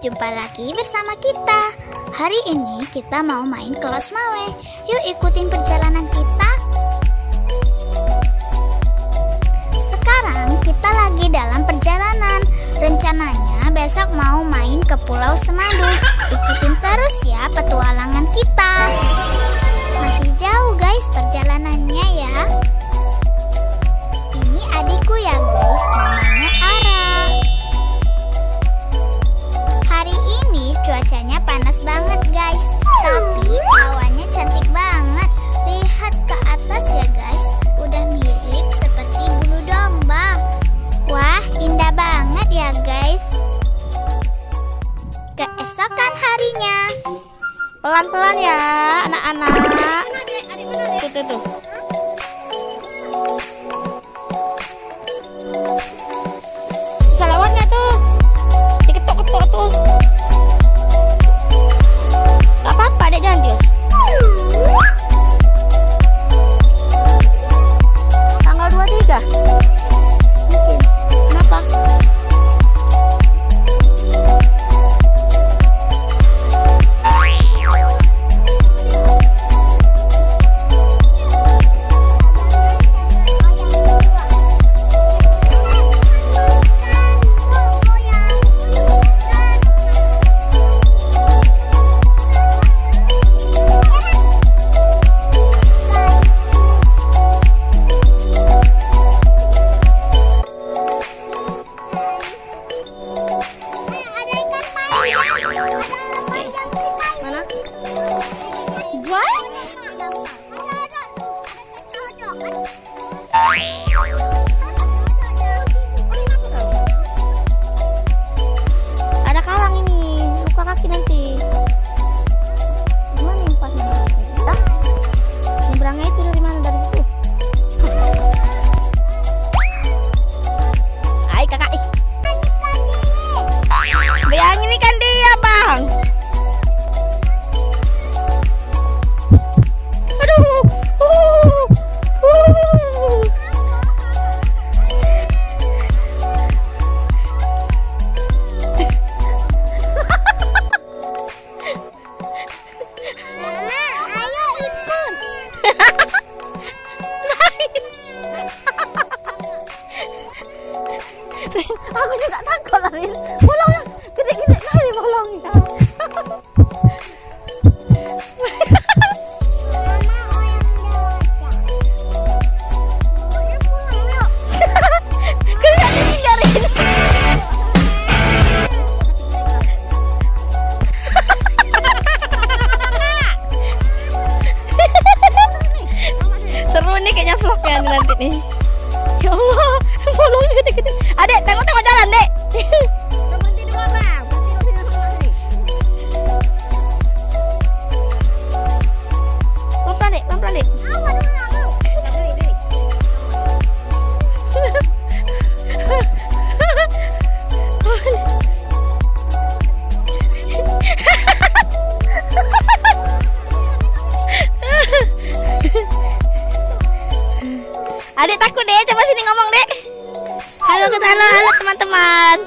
jumpa lagi bersama kita. Hari ini kita mau main ke Lhokseumawe. Yuk ikutin perjalanan kita. Sekarang kita lagi dalam perjalanan. Rencananya besok mau main ke Pulo Semadu. Ikutin terus ya petualangan kita. Masih jauh guys perjalanannya ya. Ini adikku ya guys, namanya Ara. Hari ini cuacanya panas banget guys, tapi awannya cantik banget. Lihat ke atas ya guys, udah mirip seperti bulu domba. Wah, indah banget ya guys. Keesokan harinya. Pelan-pelan ya anak-anak. Tuh. Bisa lewat nggak tuh? Diketok-ketok tuh. Gak apa-apa dek, jangan Tius. Tanggal 23? Mungkin. Kenapa? Ada karang ini, luka kaki nanti. Gimana yang pas nyebrangnya? Nyebrangnya itu dari mana? Dari situ. Hai kakak. Bayang ini kan dia bang. Aduh. Aku juga takut lari. Bolongnya gede-gede kali bolongnya. Seru nih kayaknya vlognya nanti nih. Ya Allah, bolongnya gede-gede. Adek, tengok jalan, Dek. Berhenti dulu, Bang. Pelan-pelan, Dek, pelan-pelan, Dek. Adik takut deh, coba sini ngomong dek. Halo teman-teman.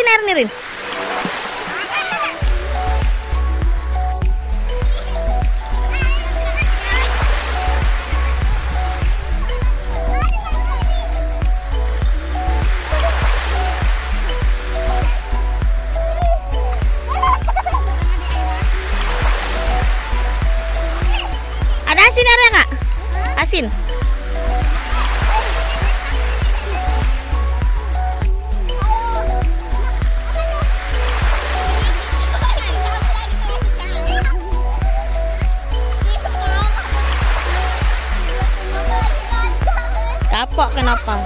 air nih, Rin. Ada asin ada nggak? Asin. Kapok kenapa?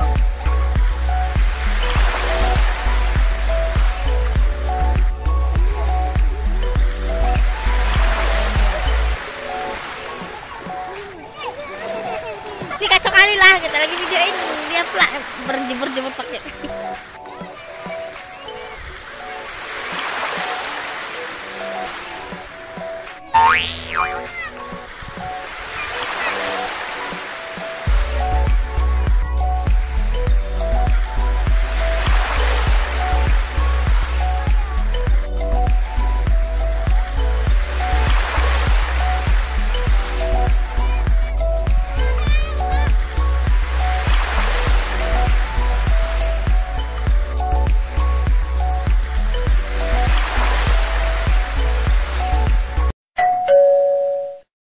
Ini kacau kali lah, kita lagi videoin dia pelak berjemur pakai.